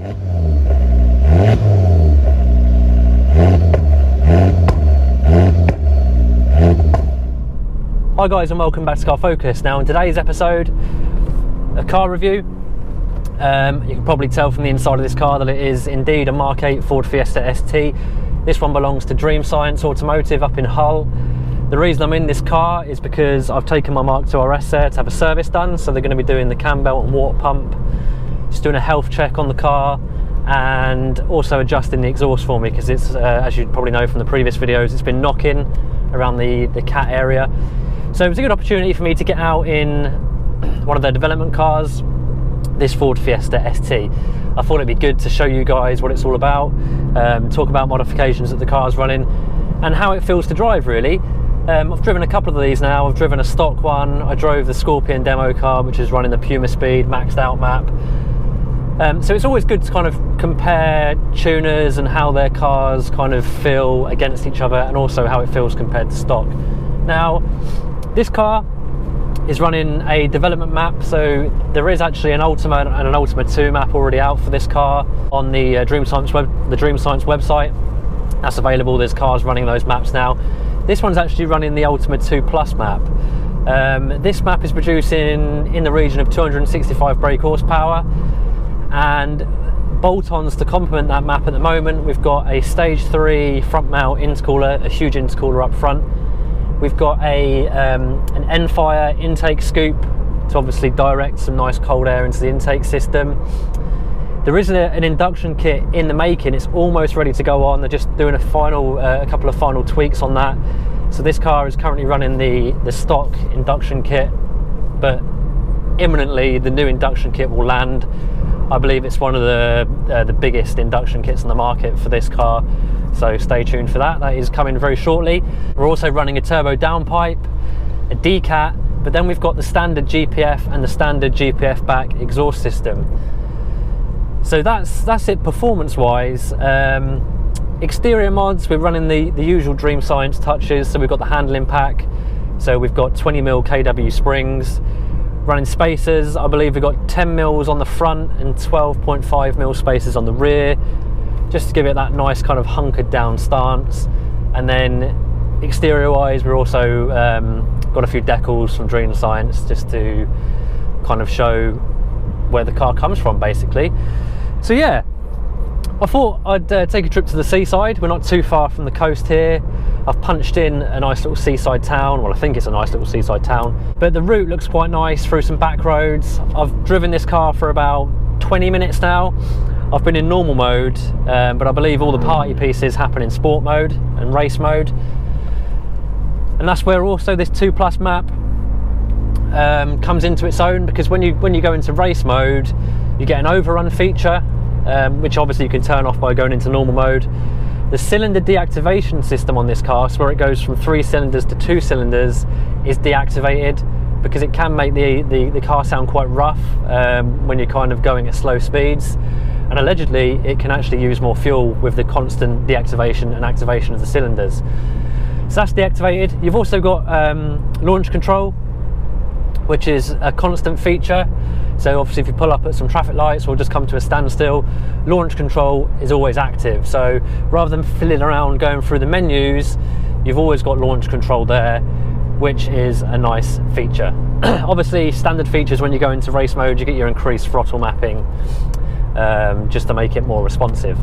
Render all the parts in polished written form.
Hi guys, and welcome back to Car Focus. Now in today's episode, a car review. You can probably tell from the inside of this car that it is indeed a Mk8 Ford Fiesta ST. This one belongs to Dreamscience Automotive up in Hull. The reason I'm in this car is because I've taken my Mark II RS there to have a service done, so they're going to be doing the cam belt and water pump, just doing a health check on the car, and also adjusting the exhaust for me because it's, as you probably know from the previous videos, it's been knocking around the cat area. So it was a good opportunity for me to get out in one of their development cars, this Ford Fiesta ST. I thought it'd be good to show you guys what it's all about, talk about modifications that the car's running and how it feels to drive really. I've driven a couple of these now. I've driven a stock one, I drove the Scorpion demo car which is running the Puma Speed maxed out map. So it's always good to kind of compare tuners and how their cars kind of feel against each other, and also how it feels compared to stock. Now this car is running a development map, so there is actually an Ultima and an Ultima 2 map already out for this car on the Dreamscience website. That's available. There's cars running those maps now. This one's actually running the Ultima 2 Plus map. This map is producing in the region of 265 brake horsepower, and bolt-ons to complement that map at the moment. We've got a stage 3 front mount intercooler, a huge intercooler up front. We've got an N-Fire intake scoop to obviously direct some nice cold air into the intake system. There is an induction kit in the making. It's almost ready to go on. They're just doing a couple of final tweaks on that. So this car is currently running the stock induction kit, but imminently the new induction kit will land. I believe it's one of the biggest induction kits on the market for this car, so stay tuned for that. That is coming very shortly. We're also running a turbo downpipe, a decat, but then we've got the standard GPF and the standard GPF back exhaust system. So that's it performance wise. Exterior mods, we're running the usual Dreamscience touches. So we've got the handling pack, so we've got 20mm KW springs. Running spacers, I believe we've got 10mm on the front and 12.5mm spacers on the rear, just to give it that nice kind of hunkered down stance. And then exterior wise, we're also got a few decals from Dreamscience just to kind of show where the car comes from basically. So yeah, I thought I'd take a trip to the seaside. We're not too far from the coast here. I've punched in a nice little seaside town. Well, I think it's a nice little seaside town, but the route looks quite nice through some back roads. I've driven this car for about 20 minutes now. I've been in normal mode, but I believe all the party pieces happen in sport mode and race mode. And that's where also this 2 Plus map comes into its own, because when you go into race mode, you get an overrun feature, which obviously you can turn off by going into normal mode. The cylinder deactivation system on this car, so where it goes from 3 cylinders to 2 cylinders, is deactivated because it can make the car sound quite rough when you're kind of going at slow speeds, and allegedly it can actually use more fuel with the constant deactivation and activation of the cylinders. So that's deactivated. You've also got launch control, which is a constant feature. So obviously if you pull up at some traffic lights or just come to a standstill, launch control is always active. So rather than fiddling around going through the menus, you've always got launch control there, which is a nice feature. Obviously standard features when you go into race mode, you get your increased throttle mapping, just to make it more responsive.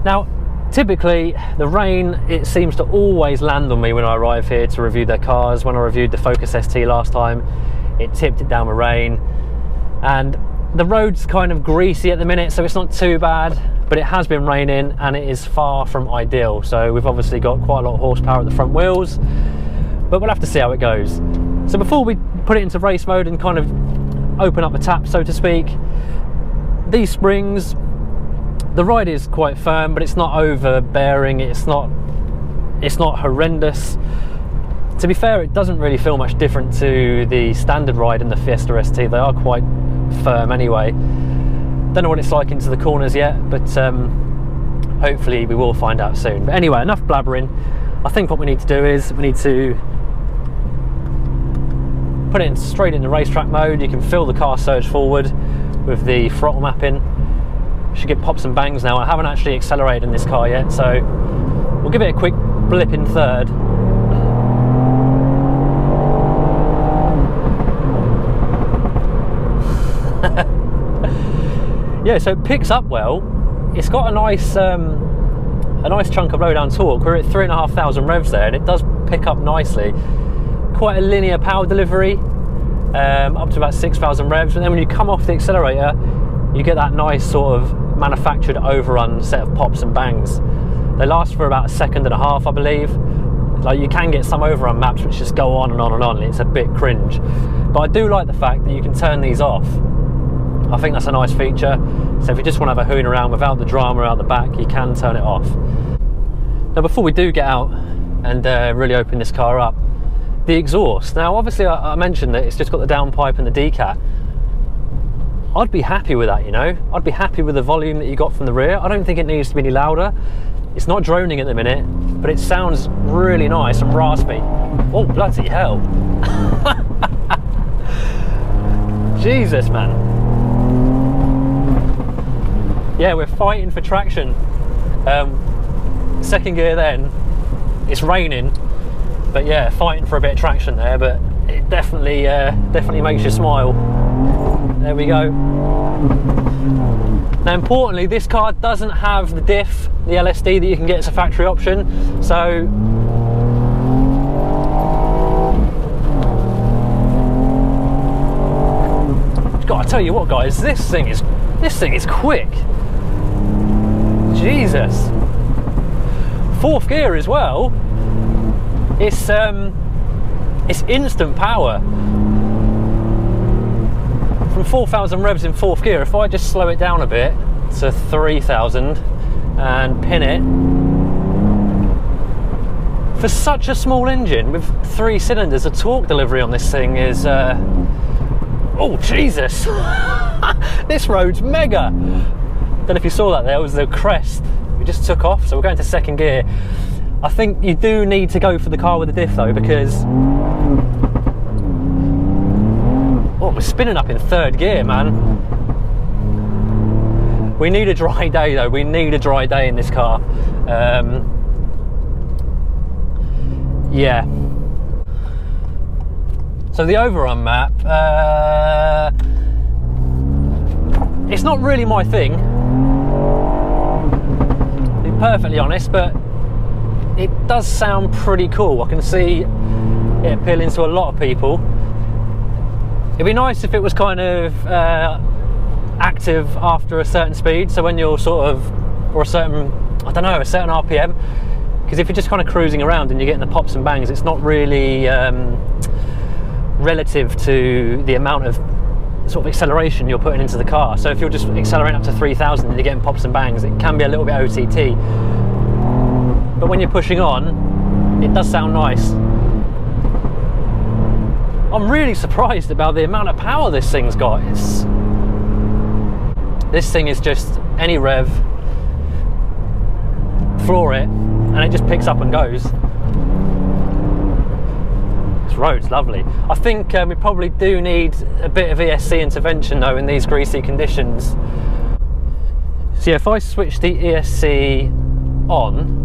Now typically the rain, it seems to always land on me when I arrive here to review their cars. When I reviewed the Focus ST last time, it tipped it down with rain. And the road's kind of greasy at the minute, so it's not too bad, but it has been raining and it is far from ideal. So we've obviously got quite a lot of horsepower at the front wheels, but we'll have to see how it goes. So before we put it into race mode and kind of open up the tap, so to speak, these springs, the ride is quite firm, but it's not overbearing, it's not horrendous. To be fair, it doesn't really feel much different to the standard ride in the Fiesta ST. They are quite firm anyway. Don't know what it's like into the corners yet, but hopefully we will find out soon. But anyway, enough blabbering. I think what we need to do is we need to put it straight into racetrack mode. You can feel the car surge forward with the throttle mapping. Should get pops and bangs now. I haven't actually accelerated in this car yet, so we'll give it a quick blip in third. Yeah, so it picks up well. It's got a nice chunk of low down torque. We're at 3,500 revs there, and it does pick up nicely. Quite a linear power delivery, up to about 6,000 revs. And then when you come off the accelerator, you get that nice sort of manufactured overrun set of pops and bangs. They last for about a second and a half, I believe. Like, you can get some overrun maps which just go on and on and on, and it's a bit cringe. But I do like the fact that you can turn these off. I think that's a nice feature. So if you just want to have a hoon around without the drama out the back, you can turn it off. Now, before we do get out and really open this car up, the exhaust. Now, obviously I mentioned that it's just got the downpipe and the decat. I'd be happy with that, you know. I'd be happy with the volume that you got from the rear. I don't think it needs to be any louder. It's not droning at the minute, but it sounds really nice and raspy. Oh, bloody hell. Jesus, man. Yeah, we're fighting for traction. Second gear then, it's raining, but yeah, fighting for a bit of traction there, but it definitely makes you smile. There we go. Now, importantly, this car doesn't have the diff, the LSD that you can get as a factory option, so God, I tell you what, guys, this thing is quick. Jesus. Fourth gear as well. It's instant power. From 4,000 revs in fourth gear, if I just slow it down a bit to 3,000 and pin it, for such a small engine with 3 cylinders, the torque delivery on this thing is oh Jesus. This road's mega. Don't know if you saw that, there was the crest. We just took off, so we're going to second gear. I think you do need to go for the car with the diff though, because oh, we're spinning up in third gear, man. We need a dry day though. We need a dry day in this car. Yeah. So the overrun map, it's not really my thing, to be perfectly honest, but it does sound pretty cool. I can see it appealing to a lot of people. It'd be nice if it was kind of active after a certain speed, so when you're sort of, or a certain, I don't know, a certain RPM, because if you're just kind of cruising around and you're getting the pops and bangs, it's not really relative to the amount of sort of acceleration you're putting into the car. So if you're just accelerating up to 3,000 and you're getting pops and bangs, it can be a little bit OTT. But when you're pushing on, it does sound nice. I'm really surprised about the amount of power this thing's got. This thing is just any rev, floor it, and it just picks up and goes. This road's lovely. I think we probably do need a bit of ESC intervention though in these greasy conditions. So yeah, if I switch the ESC on,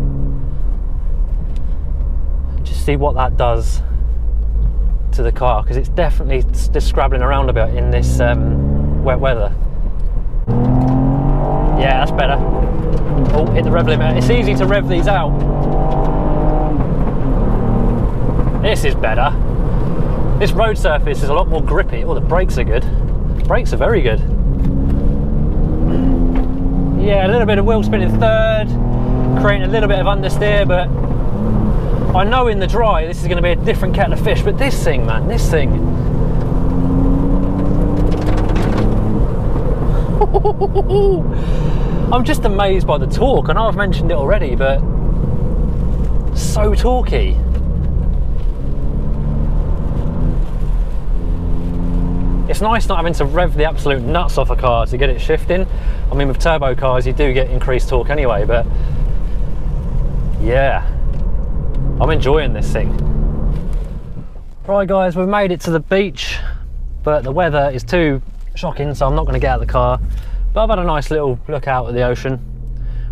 just see what that does to the car, because it's definitely just scrabbling around a bit in this wet weather. Yeah, that's better. Oh, hit the rev limiter. It's easy to rev these out. This is better. This road surface is a lot more grippy. Oh, the brakes are good. The brakes are very good. Yeah, a little bit of wheel spin in third, creating a little bit of understeer, but I know in the dry this is going to be a different kettle of fish. But this thing, man, this thing. I'm just amazed by the torque. I know I've mentioned it already, but so torquey. It's nice not having to rev the absolute nuts off a car to get it shifting. I mean, with turbo cars you do get increased torque anyway, but yeah, I'm enjoying this thing. Right guys, we've made it to the beach, but the weather is too shocking, so I'm not going to get out of the car. But I've had a nice little look out at the ocean,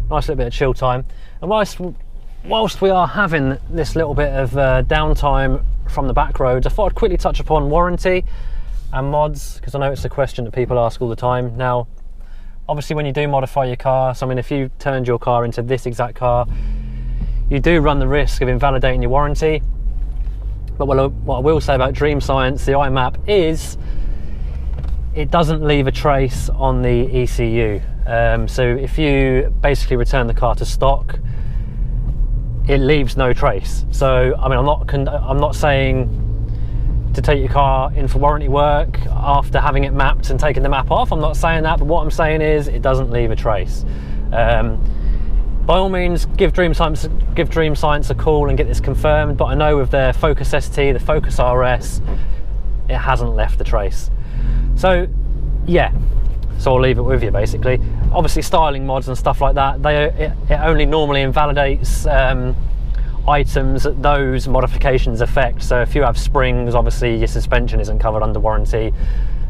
nice little bit of chill time. And whilst we are having this little bit of downtime from the back roads, I thought I'd quickly touch upon warranty and mods, because I know it's a question that people ask all the time. Now, obviously when you do modify your car, so I mean, if you turned your car into this exact car, you do run the risk of invalidating your warranty. But what I will say about Dreamscience, the iMap, is it doesn't leave a trace on the ECU. So if you basically return the car to stock, it leaves no trace. So I mean, I'm not saying to take your car in for warranty work after having it mapped and taking the map off. I'm not saying that, but what I'm saying is it doesn't leave a trace. By all means, give Dreamscience a call and get this confirmed. But I know with their Focus ST, the Focus RS, it hasn't left the trace. So yeah, so I'll leave it with you basically. Obviously styling mods and stuff like that, it only normally invalidates items that those modifications affect. So if you have springs, obviously your suspension isn't covered under warranty,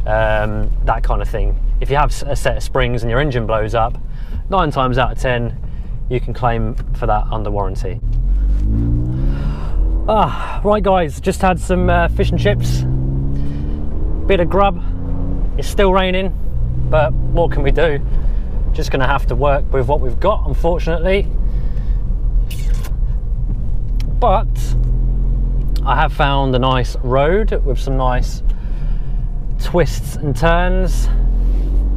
that kind of thing. If you have a set of springs and your engine blows up, 9 times out of 10 you can claim for that under warranty. Right guys, just had some fish and chips, bit of grub. It's still raining, but what can we do? Just gonna have to work with what we've got, unfortunately. But I have found a nice road with some nice twists and turns,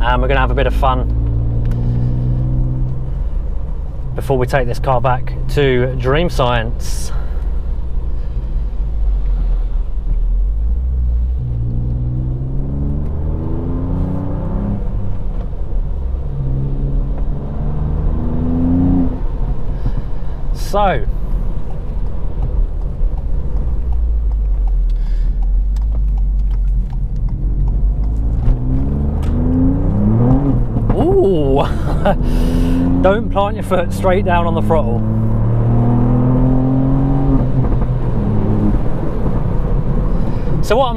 and we're gonna have a bit of fun before we take this car back to Dreamscience. So, ooh, don't plant your foot straight down on the throttle. So what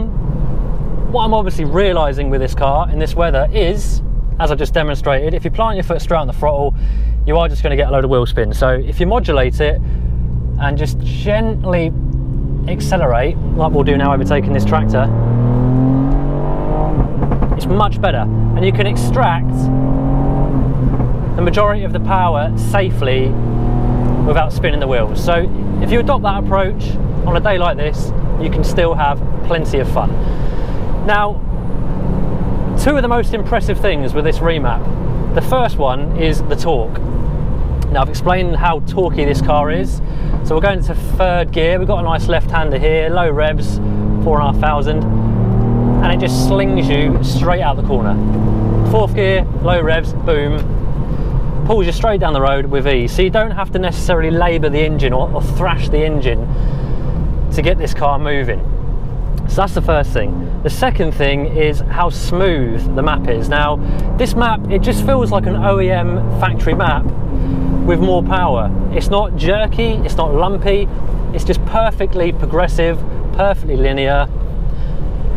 I'm obviously realising with this car in this weather is, as I just demonstrated, if you plant your foot straight on the throttle, you are just going to get a load of wheel spin. So if you modulate it and just gently accelerate, like we'll do now overtaking this tractor, it's much better, and you can extract the majority of the power safely without spinning the wheels. So if you adopt that approach on a day like this, you can still have plenty of fun. Now, 2 of the most impressive things with this remap. The first one is the torque. Now, I've explained how torquey this car is. So we're going into 3rd gear. We've got a nice left-hander here, low revs, 4,500, and it just slings you straight out the corner. 4th gear, low revs, boom, pulls you straight down the road with ease. So you don't have to necessarily labour the engine or thrash the engine to get this car moving. So that's the first thing. The second thing is how smooth the map is. Now, this map, it just feels like an OEM factory map with more power. It's not jerky, it's not lumpy, it's just perfectly progressive, perfectly linear,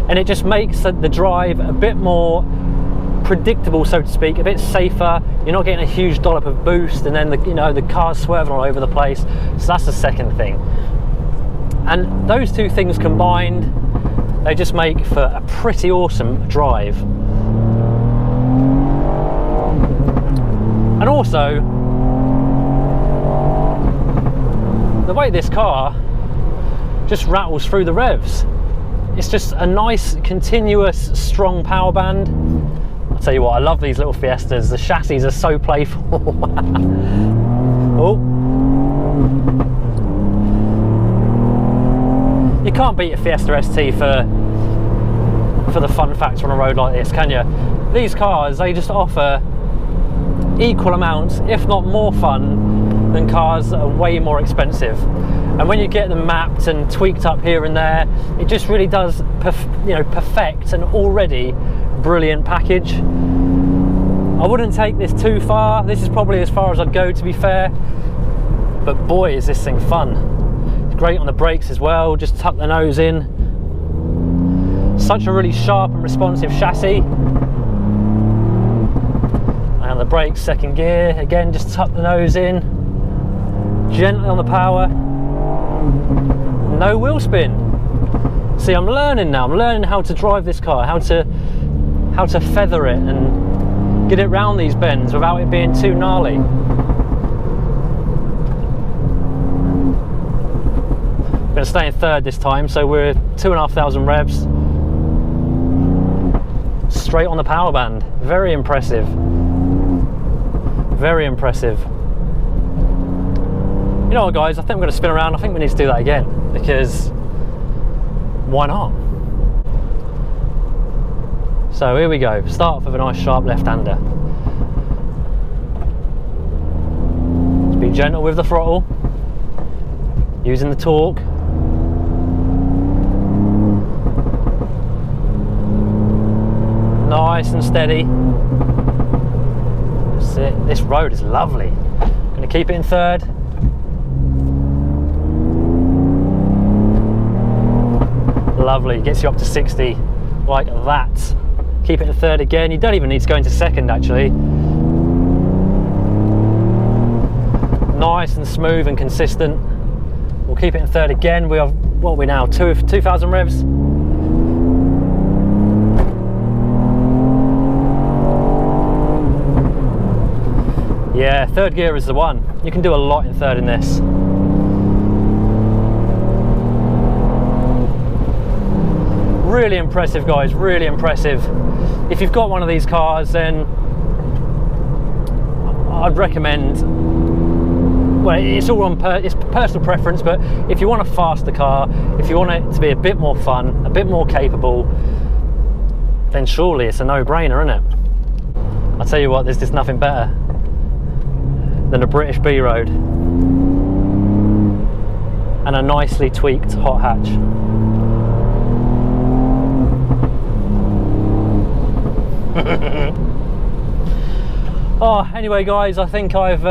and it just makes the drive a bit more predictable, so to speak, a bit safer. You're not getting a huge dollop of boost and then the car's swerving all over the place. So that's the second thing. And those 2 things combined, they just make for a pretty awesome drive. And also, the way this car just rattles through the revs, it's just a nice, continuous, strong power band. I'll tell you what, I love these little Fiestas. The chassis are so playful. Oh. You can't beat a Fiesta ST for the fun factor on a road like this, can you? These cars, they just offer equal amounts, if not more fun than cars that are way more expensive. And when you get them mapped and tweaked up here and there, it just really does perfect an already brilliant package. I wouldn't take this too far. This is probably as far as I'd go, to be fair, but boy is this thing fun. Great on the brakes as well, just tuck the nose in. Such a really sharp and responsive chassis. And the brakes, second gear, again, just tuck the nose in, gently on the power, no wheel spin. See, I'm learning now, I'm learning how to drive this car, how to feather it and get it round these bends without it being too gnarly. I'm going to stay in third this time, so we're 2,500 revs, straight on the power band. Very impressive. Very impressive. You know what, guys, I think I'm going to spin around. I think we need to do that again, because why not? So here we go. Start off with a nice sharp left-hander. Just be gentle with the throttle, using the torque. Nice and steady. That's it. This road is lovely. Going to keep it in third. Lovely. Gets you up to 60 like that. Keep it in third again. You don't even need to go into second, actually. Nice and smooth and consistent. We'll keep it in third again. We have, what are we now, 2,000 revs? Yeah, third gear is the one. You can do a lot in third in this. Really impressive, guys, really impressive. If you've got one of these cars, then I'd recommend, well, it's all on it's personal preference, but if you want a faster car, if you want it to be a bit more fun, a bit more capable, then surely it's a no-brainer, isn't it? I'll tell you what, there's just nothing better than a British B road and a nicely tweaked hot hatch. Oh, anyway, guys, I think I've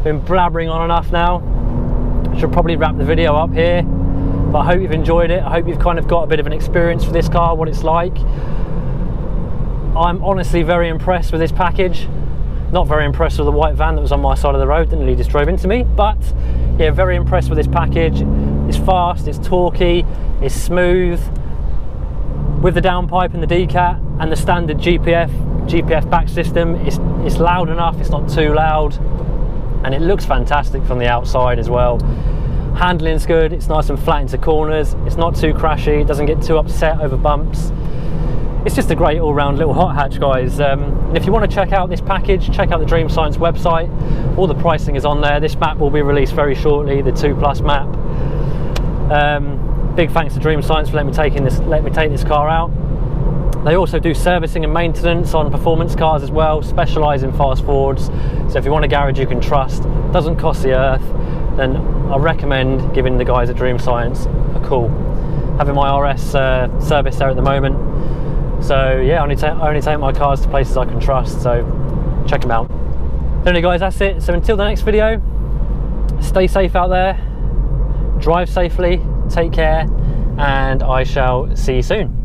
been blabbering on enough now. I should probably wrap the video up here, but I hope you've enjoyed it. I hope you've kind of got a bit of an experience for this car, what it's like. I'm honestly very impressed with this package. Not very impressed with the white van that was on my side of the road, didn't really just drove into me, but yeah, very impressed with this package. It's fast, it's torquey, it's smooth. With the downpipe and the decat and the standard GPF back system, it's loud enough, it's not too loud, and it looks fantastic from the outside as well. Handling's good, it's nice and flat into corners, it's not too crashy, it doesn't get too upset over bumps. It's just a great all-round little hot hatch, guys. And if you want to check out this package, check out the Dreamscience website. All the pricing is on there. This map will be released very shortly, the 2 Plus map. Big thanks to Dreamscience for letting me take this car out. They also do servicing and maintenance on performance cars as well, specialise in fast forwards. So if you want a garage you can trust, doesn't cost the earth, then I recommend giving the guys at Dreamscience a call. Having my RS service there at the moment. So yeah, I only take my cars to places I can trust, so check them out. Anyway, guys, that's it. So until the next video, stay safe out there, drive safely, take care, and I shall see you soon.